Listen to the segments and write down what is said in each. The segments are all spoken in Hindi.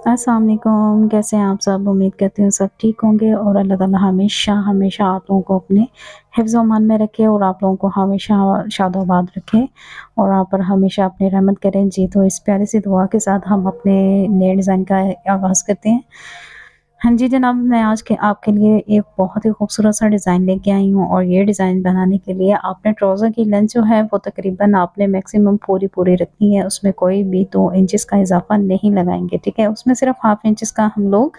अस्सलाम वालेकुम, कैसे हैं आप सब? उम्मीद करती हूँ सब ठीक होंगे और अल्लाह ताला हमेशा आप लोगों को अपने हिफ्ज़-ओ-अमान में रखे और आप लोगों को हमेशा शादो-आबाद रखे और आप पर हमेशा अपनी रहमत करें। जी, तो इस प्यारी सी दुआ के साथ हम अपने नए डिज़ाइन का आगाज़ करते हैं। हाँ जी, जनाब, मैं आज के आपके लिए एक बहुत ही खूबसूरत सा डिज़ाइन लेके आई हूँ और ये डिज़ाइन बनाने के लिए आपने ट्राउज़र की लेंथ जो है वो तकरीबन आपने मैक्सिमम पूरी-पूरी रखनी है, उसमें कोई भी 2 इंचेस का इज़ाफ़ा नहीं लगाएँगे, ठीक है? उसमें सिर्फ़ हाफ इंचेस का हम लोग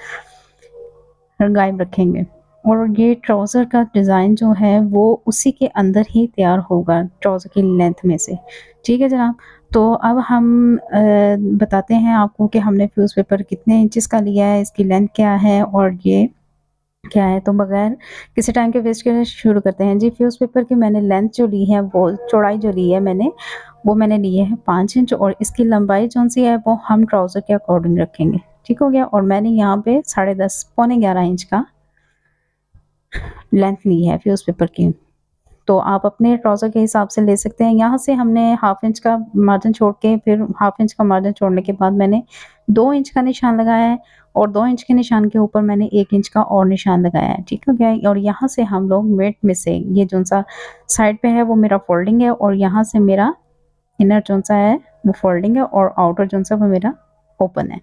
गायब रखेंगे और ये ट्राउज़र का डिज़ाइन जो है वो उसी के अंदर ही तैयार होगा ट्राउज़र की लेंथ में से, ठीक है जनाब? तो अब हम बताते हैं आपको कि हमने फ्यूज़ पेपर कितने इंचेस का लिया है, इसकी लेंथ क्या है और ये क्या है। तो बगैर किसी टाइम के वेस्ट किए शुरू करते हैं। जी, फ्यूज़ पेपर की मैंने लेंथ जो ली है वो चौड़ाई जो ली है मैंने, वो मैंने ली है 5 इंच और इसकी लंबाई जौन-सी है वो हम ट्राउज़र के अकॉर्डिंग रखेंगे, ठीक हो गया? और मैंने यहाँ पे 10.5 पौने 11 इंच का लेंथ ली है फ्यूज़ पेपर की। तो आप अपने ट्राउज़र के हिसाब से ले सकते हैं। यहाँ से हमने हाफ इंच का मार्जिन छोड़ के फिर हाफ इंच का मार्जिन छोड़ने के बाद मैंने 2 इंच का निशान लगाया है और 2 इंच के निशान के ऊपर मैंने 1 इंच का और निशान लगाया है, ठीक हो गया? और यहाँ से हम लोग मिड में से ये जौन-सा साइड पे है वो मेरा फोल्डिंग है और यहाँ से मेरा इनर जौन-सा है वो फोल्डिंग है और आउटर जौन-सा वो मेरा ओपन है।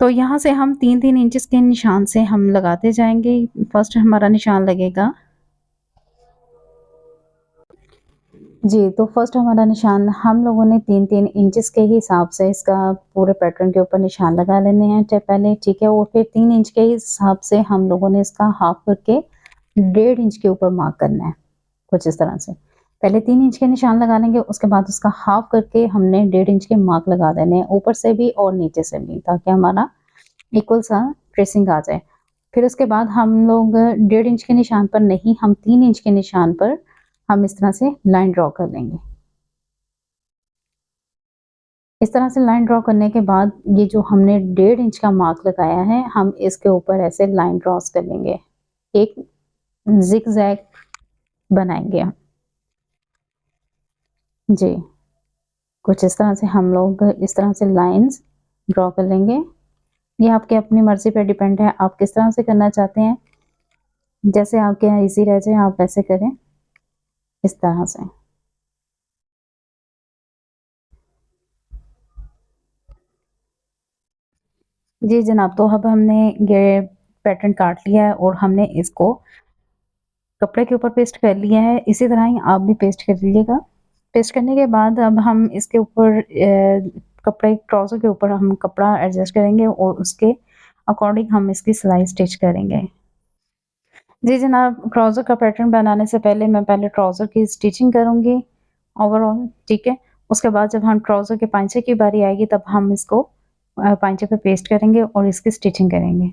तो यहाँ से हम 3-3 इंचेस के निशान से हम लगाते जाएँगे। फर्स्ट हमारा निशान लगेगा जी, तो फर्स्ट हमारा निशान हम लोगों ने 3-3 इंचेस के हिसाब से इसका पूरे पैटर्न के ऊपर निशान लगा लेने हैं पहले, ठीक है? और फिर 3 इंच के हिसाब से हम लोगों ने इसका हाफ करके 1.5 इंच के ऊपर मार्क करना है, कुछ इस तरह से। पहले 3 इंच के निशान लगा लेंगे, उसके बाद उसका हाफ करके हमने 1.5 इंच के मार्क लगा देने हैं, ऊपर से भी और नीचे से भी, ताकि हमारा इक्वल सा ट्रेसिंग आ जाए। फिर उसके बाद हम लोग 1.5 इंच के निशान पर नहीं, हम 3 इंच के निशान पर हम इस तरह से लाइन ड्रॉ कर लेंगे। इस तरह से लाइन ड्रॉ करने के बाद ये जो हमने 1.5 इंच का मार्क लगाया है, हम इसके ऊपर ऐसे लाइन क्रॉस कर लेंगे। एक ज़िग-ज़ैग बनाएँगे हम। जी, कुछ इस तरह से हम लोग इस तरह से लाइन्स ड्रॉ कर लेंगे। ये आपकी अपनी मर्ज़ी पे डिपेंड है, आप किस तरह से करना चाहते हैं। जैसे आपके यहाँ ईज़ी रह जाए आप वैसे करें, इस तरह से। जी जनाब, तो अब हमने ये पैटर्न काट लिया है और हमने इसको कपड़े के ऊपर पेस्ट कर लिया है, इसी तरह ही आप भी पेस्ट कर लीजिएगा। पेस्ट करने के बाद अब हम इसके ऊपर कपड़े ट्राउज़र के ऊपर हम कपड़ा एडजस्ट करेंगे और उसके अकॉर्डिंग हम इसकी सिलाई स्टिच करेंगे। जी जनाब, ट्राउज़र का पैटर्न बनाने से पहले मैं पहले ट्राउज़र की स्टिचिंग करूँगी ओवरऑल, ठीक है? उसके बाद जब हम ट्राउज़र के पाँचे की बारी आएगी तब हम इसको पाँचे पे पेस्ट करेंगे और इसकी स्टिचिंग करेंगे।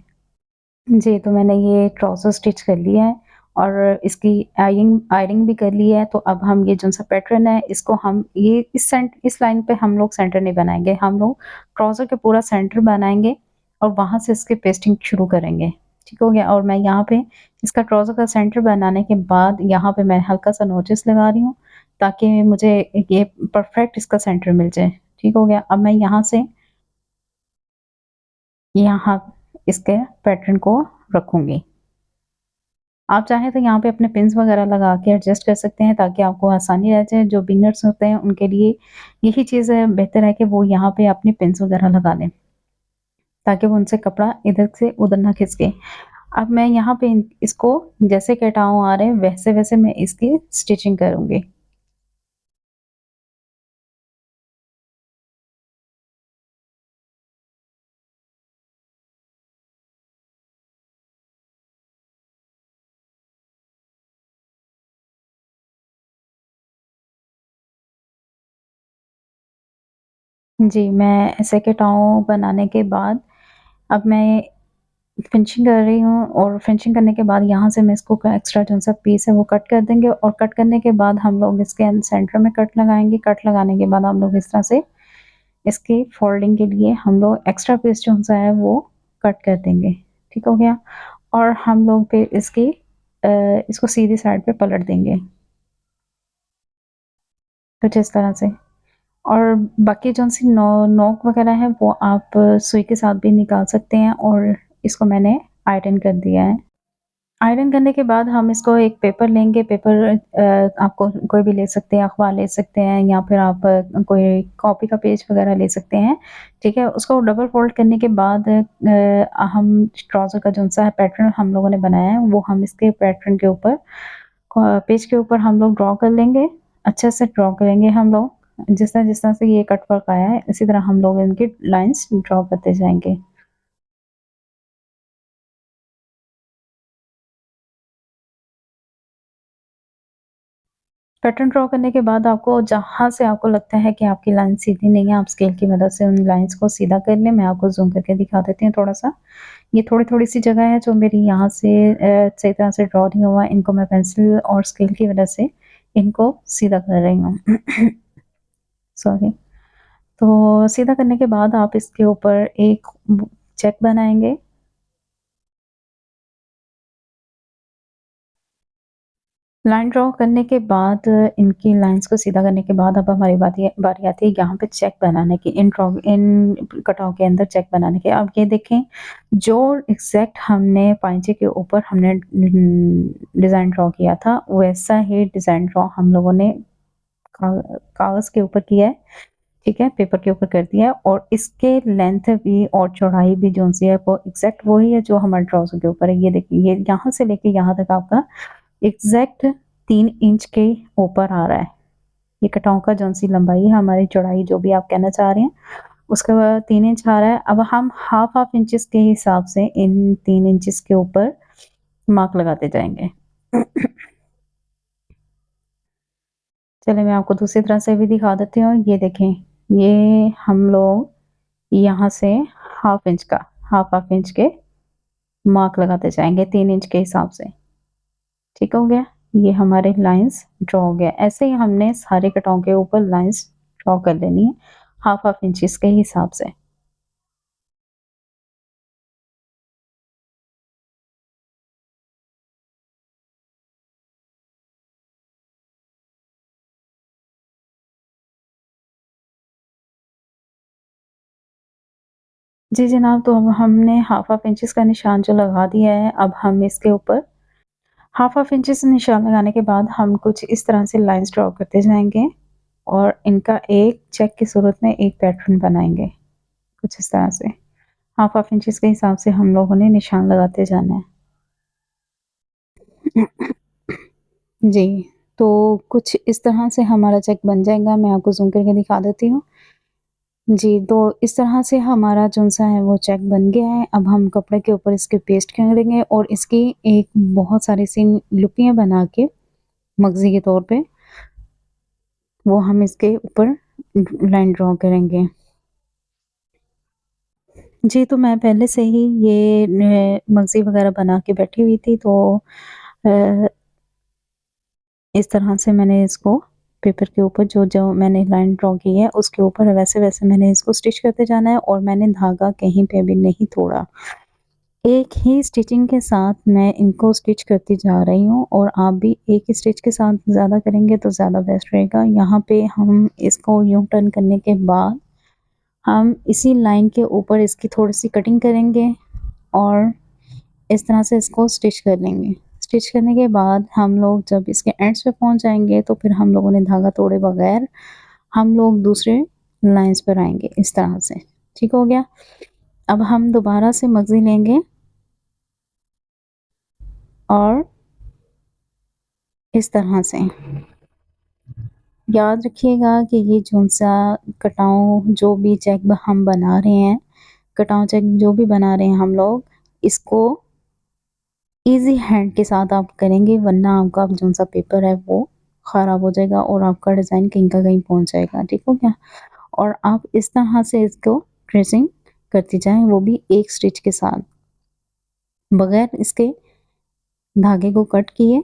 जी, तो मैंने ये ट्राउज़र स्टिच कर लिया है और इसकी आयरिंग भी कर ली है, तो अब हम ये जो-सा पैटर्न है, इसको हम ये इस लाइन पे हम लोग सेंटर नहीं बनाएँगे, हम लोग ट्राउज़र के पूरा सेंटर बनाएँगे और वहाँ से इसकी पेस्टिंग शुरू करेंगे, ठीक हो गया? और मैं यहाँ पे इसका ट्राउज़र का सेंटर बनाने के बाद यहाँ पे मैं हल्का-सा नोटिस लगा रही हूँ, ताकि मुझे ये परफेक्ट इसका सेंटर मिल जाए, ठीक हो गया? अब मैं यहाँ से यहाँ इसके पैटर्न को रखूँगी। आप चाहें तो यहाँ पे अपने पिन्स वगैरह लगा के एडजस्ट कर सकते हैं ताकि आपको आसानी रह जाए। जो बिगिनर्स होते हैं उनके लिए यही चीज़ बेहतर है कि वो यहाँ पे अपने पिन्स वगैरह लगा लें, ताकि वो उनसे कपड़ा इधर से उधर ना खिसके। अब मैं यहाँ पे इसको जैसे कटाव आ रहे हैं वैसे-वैसे मैं इसकी स्टिचिंग करूँगी। जी, मैं ऐसे कटाव बनाने के बाद अब मैं फिनिशिंग कर रही हूँ और फिनिशिंग करने के बाद यहाँ से मैं इसको एक्स्ट्रा जो सा पीस है वो कट कर देंगे और कट करने के बाद हम लोग इसके सेंटर में कट लगाएँगे। कट लगाने के बाद हम लोग इस तरह से इसकी फोल्डिंग के लिए हम लोग एक्स्ट्रा पीस जो-सा है वो कट कर देंगे, ठीक हो गया? और हम लोग फिर इसको सीधी साइड पे पलट देंगे, कुछ इस तरह से। और बाकी जो-सी नोक वगैरह है वो आप सुई के साथ भी निकाल सकते हैं और इसको मैंने आयरन कर दिया है। आयरन करने के बाद हम इसको एक पेपर लेंगे, पेपर आपको कोई भी ले सकते हैं, अखबार ले सकते हैं या फिर आप कोई कॉपी का पेज वगैरह ले सकते हैं, ठीक है? उसको डबल फ़ोल्ड करने के बाद हम ट्राउज़र का जौन-सा पैटर्न हम लोगों ने बनाया है, वो हम इसके पैटर्न के ऊपर पेज के ऊपर हम लोग ड्रॉ कर लेंगे, अच्छे से ड्रॉ करेंगे हम लोग। जिस तरह से ये कट वर्क आया है, इसी तरह हम लोग इनकी लाइन्स ड्रॉ करते जाएँगे। पैटर्न ड्रॉ करने के बाद आपको जहाँ से आपको लगता है कि आपकी लाइन सीधी नहीं है, आप स्केल की मदद से उन लाइन्स को सीधा कर लें। मैं आपको ज़ूम करके दिखा देती हूँ थोड़ा-सा। ये थोड़ी-थोड़ी सी जगह है जो मेरी यहाँ से सही तरह से ड्रॉ नहीं हुआ, इनको मैं पेंसिल और स्केल की मदद से इनको सीधा कर रही हूँ। सॉरी। तो सीधा करने के बाद आप इसके ऊपर एक चेक बनाएँगे। लाइन ड्रॉ करने के बाद इनकी लाइन्स को सीधा करने के बाद अब हमारी बारी आती है यहाँ पे चेक बनाने की, इन कटाव के अंदर चेक बनाने की। अब ये देखें, जो एग्ज़ैक्ट हमने पाइंचे के ऊपर हमने डिज़ाइन ड्रॉ किया था, वैसा ही डिज़ाइन ड्रॉ हम लोगों ने का कागज़ के ऊपर किया है, ठीक है? पेपर के ऊपर कर दिया है और इसके लेंथ भी और चौड़ाई भी जो-सी है वो एग्ज़ैक्ट वही है जो हमारे ट्राउज़र के ऊपर है। ये देखिए, ये यहाँ से लेके यहाँ तक आपका एग्ज़ैक्ट 3 इंच के ऊपर आ रहा है। ये कटाव का जौन-सी लंबाई है, हमारी चौड़ाई जो भी आप कहना चाह रहे हैं, उसका 3 इंच आ रहा है। अब हम हाफ इंचेस के हिसाब से इन 3 इंचेस के ऊपर मार्क लगाते जाएँगे। चलिए मैं आपको दूसरी तरह से भी दिखा देती हूँ। ये देखें, ये हम लोग यहाँ से हाफ इंच के मार्क लगाते जाएँगे 3 इंच के हिसाब से। ठीक हो गया? ये हमारे लाइन्स ड्रॉ हो गया। ऐसे ही हमने सारे कटाव के ऊपर लाइन्स ड्रॉ कर लेनी है, हाफ इंचेस के हिसाब से। जी जनाब, तो अब हमने हाफ इंचेस का निशान जो लगा दिया है, अब हम इसके ऊपर हाफ इंचेस निशान लगाने के बाद हम कुछ इस तरह से लाइन्स ड्रॉ करते जाएँगे और इनका एक चेक की सूरत में एक पैटर्न बनाएँगे, कुछ इस तरह से। हाफ इंचेस के हिसाब से हम लोगों ने निशान लगाते जाना है। जी, तो कुछ इस तरह से हमारा चेक बन जाएगा, मैं आपको ज़ूम करके दिखा देती हूँ। जी, तो इस तरह से हमारा जौन-सा है वो चेक बन गया है। अब हम कपड़े के ऊपर इसके पेस्ट करेंगे और इसकी एक बहुत सारी सी लुकियाँ बना के मगज़ी के तौर पे वो हम इसके ऊपर लाइन ड्रॉ करेंगे। जी, तो मैं पहले से ही ये मगज़ी वग़ैरह बना के बैठी हुई थी, तो अ, इस तरह से मैंने इसको पेपर के ऊपर जो-जो मैंने लाइन ड्रॉ की है उसके ऊपर वैसे-वैसे मैंने इसको स्टिच करते जाना है और मैंने धागा कहीं पे भी नहीं तोड़ा। एक ही स्टिचिंग के साथ मैं इनको स्टिच करती जा रही हूँ और आप भी एक ही स्टिच के साथ ज़्यादा करेंगे तो ज़्यादा बेस्ट रहेगा। यहाँ पे हम इसको यूँ टर्न करने के बाद हम इसी लाइन के ऊपर इसकी थोड़ी-सी कटिंग करेंगे और इस तरह से इसको स्टिच कर लेंगे। स्टिच करने के बाद हम लोग जब इसके एंड्स पे पहुँच जाएँगे तो फिर हम लोगों ने धागा तोड़े बगैर हम लोग दूसरे लाइन्स पर आएँगे इस तरह से। ठीक हो गया? अब हम दोबारा से मगज़ी लेंगे और इस तरह से याद रखिएगा कि ये जौन-सा कटाव जो भी चेक हम बना रहे हैं, कटाव चेक जो भी बना रहे हैं हम लोग, इसको ईज़ी हैंड के साथ आप करेंगे वरना आपका जौन-सा पेपर है वो ख़राब हो जाएगा और आपका डिज़ाइन कहीं का कहीं पहुँच जाएगा, ठीक हो गया? और आप इस तरह से इसको ट्रेसिंग करती जाएँ, वो भी एक स्टिच के साथ, बगैर इसके धागे को कट किए,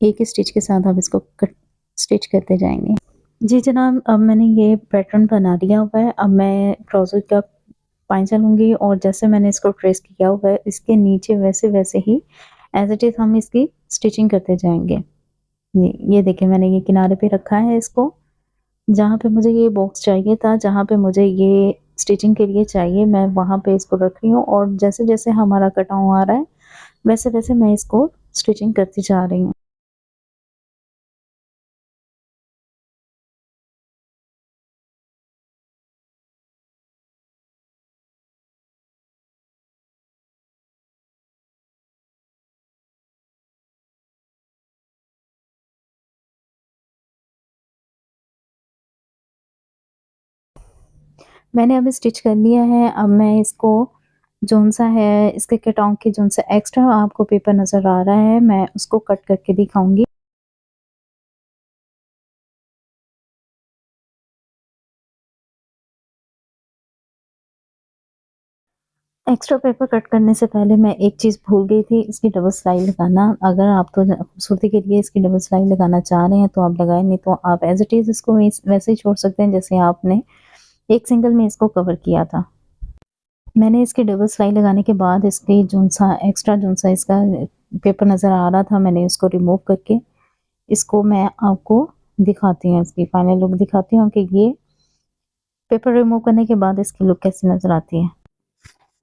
एक ही स्टिच के साथ आप इसको कट स्टिच करते जाएँगे। जी जनाब, अब मैंने ये पैटर्न बना दिया हुआ है, अब मैं ट्राउज़र का पाइंचा लूँगी और जैसे मैंने इसको ट्रेस किया हुआ है, इसके नीचे वैसे-वैसे ही एज़ इट इज़ हम इसकी स्टिचिंग करते जाएँगे। ये देखिए मैंने ये किनारे पे रखा है इसको जहाँ पे मुझे ये बॉक्स चाहिए था, जहाँ पे मुझे ये स्टिचिंग के लिए चाहिए, मैं वहाँ पे इसको रख रही हूँ और जैसे-जैसे हमारा कटाव आ रहा है, वैसे-वैसे मैं इसको स्टिचिंग करती जा रही हूँ। मैंने अब स्टिच कर लिया है, अब मैं इसको जौन-सा है इसके कटाव के जौन-सा एक्स्ट्रा आपको पेपर नज़र आ रहा है, मैं उसको कट करके दिखाऊँगी। एक्स्ट्रा पेपर कट करने से पहले मैं एक चीज़ भूल गई थी, इसकी डबल सिलाई लगाना। अगर आप तो खूबसूरती के लिए इसकी डबल सिलाई लगाना चाह रहे हैं तो आप लगाएँ, नहीं तो आप एज़ इट इज़ इसको वैसे ही छोड़ सकते हैं जैसे आपने एक सिंगल में इसको कवर किया था। मैंने इसकी डबल सिलाई लगाने के बाद इसकी जौन-सा एक्स्ट्रा जौन-सा इसका पेपर नज़र आ रहा था, मैंने इसको रिमूव करके इसको मैं आपको दिखाती हूँ, इसकी फाइनल लुक दिखाती हूँ कि ये पेपर रिमूव करने के बाद इसकी लुक कैसी नज़र आती है।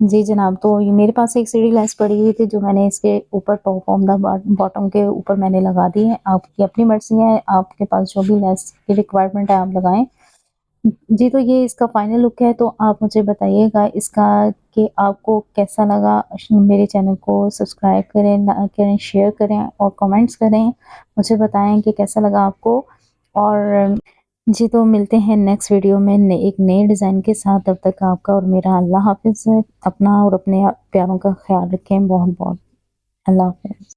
जी जनाब, तो ये मेरे पास एक सीढ़ी लेस पड़ी हुई थी जो मैंने इसके ऊपर टॉप ऑन द बॉटम के ऊपर मैंने लगा दी है। आपकी अपनी मर्ज़ी है, आपके पास जो भी लेस की रिक्वायरमेंट है आप लगाएँ। जी, तो ये इसका फाइनल लुक है, तो आप मुझे बताइएगा इसका कि आपको कैसा लगा? मेरे चैनल को सब्सक्राइब करें, लाइक करें, शेयर करें और कमेंट्स करें। मुझे बताएँ कि कैसा लगा आपको और जी, तो मिलते हैं नेक्स्ट वीडियो में एक नए डिज़ाइन के साथ। तब तक आपका और मेरा अल्लाह हाफ़िज़। अपना और अपने प्यारों का ख़्याल रखें बहुत-बहुत। अल्लाह हाफ़िज़।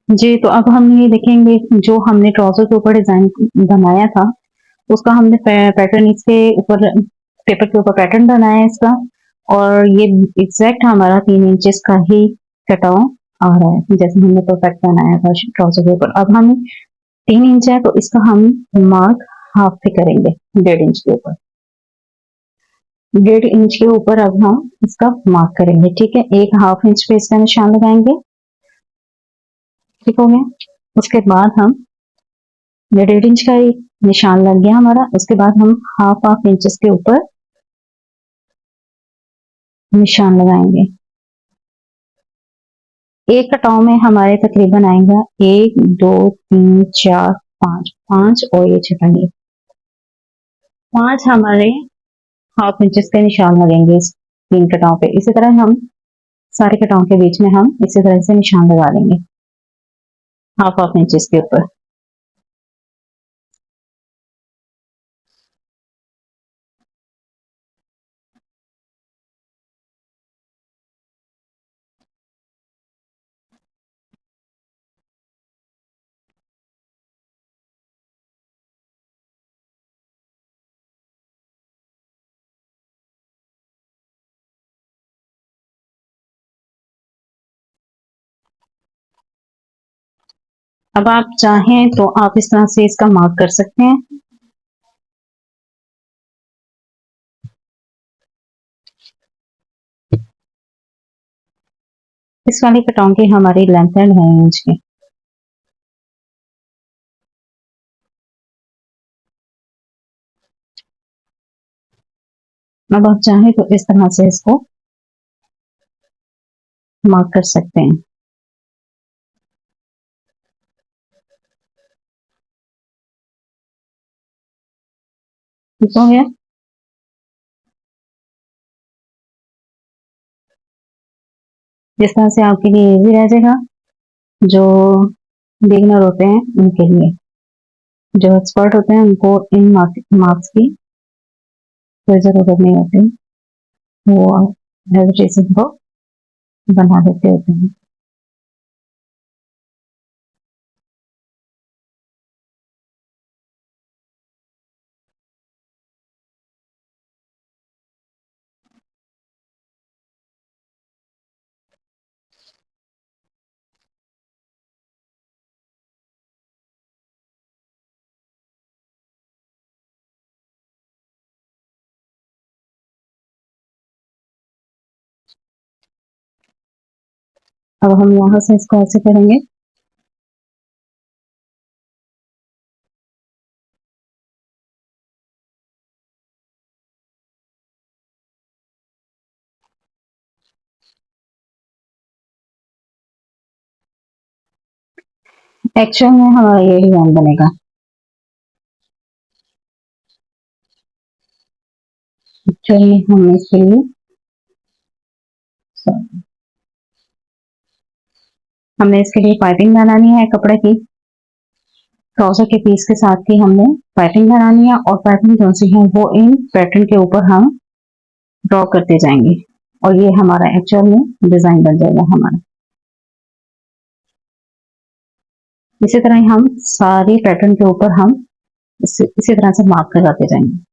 जी, तो अब हम ये देखेंगे जो हमने ट्राउज़र के ऊपर डिज़ाइन बनाया था, उसका हमने पैटर्न इसके ऊपर पेपर के ऊपर पैटर्न बनाया है इसका, और ये एग्ज़ैक्ट हमारा 3 इंचेस का ही कटाव आ रहा है, जैसे हमने परफेक्ट बनाया था ट्राउज़र के ऊपर। अब हम 3 इंच है तो इसका हम मार्क हाफ पे करेंगे, 1.5 इंच के ऊपर। 1.5 इंच के ऊपर अब हम इसका मार्क करेंगे, ठीक है? एक हाफ इंच पे इसका निशान लगाएँगे, ठीक हो गया? उसके बाद हम ये 1.5 इंच का एक निशान लग गया हमारा, उसके बाद हम हाफ इंचेस के ऊपर निशान लगाएंगे। एक कटाव में हमारे तकरीबन आएगा 1 2 3 4 5, 5 और ये छठा ये 5 हमारे हाफ इंचेस के निशान लगेंगे इस 3 कटाव पे। इसी तरह हम सारे कटाव के बीच में हम इसी तरह से निशान लगा लेंगे हाफ इंचेस के ऊपर। अब आप चाहें तो आप इस तरह से इसका मार्क कर सकते हैं। इस वाले कटाव की हमारी लेंथ है 2.5 इंच की। अब आप चाहें तो इस तरह से इसको मार्क कर सकते हैं। ठीक हो गया? जिस तरह से आपके लिए इजी रह जाएगा, जो बिगिनर होते हैं उनके लिए। जो एक्सपर्ट होते हैं उनको इन मार्क्स की कोई ज़रूरत नहीं होती, वो एडवर्टाइज़मेंट को बना देते होते हैं। अब हम यहाँ से इसको ऐसे करेंगे। एक्चुअल में हमारा ये डिजाइन बनेगा। एक्चुअल में हम इसके लिए हमने इसके लिए पाइपिंग बनानी है कपड़े की। ट्राउजर के पीस के साथ ही हमने पाइपिंग बनानी है, और पाइपिंग जो सी है वो इन पैटर्न के ऊपर हम ड्रॉ करते जाएंगे, और ये हमारा एक्चुअल में डिजाइन बन जाएगा हमारा। इसी तरह हम सारे पैटर्न के ऊपर हम इसी तरह से मार्क लगाते जाएंगे।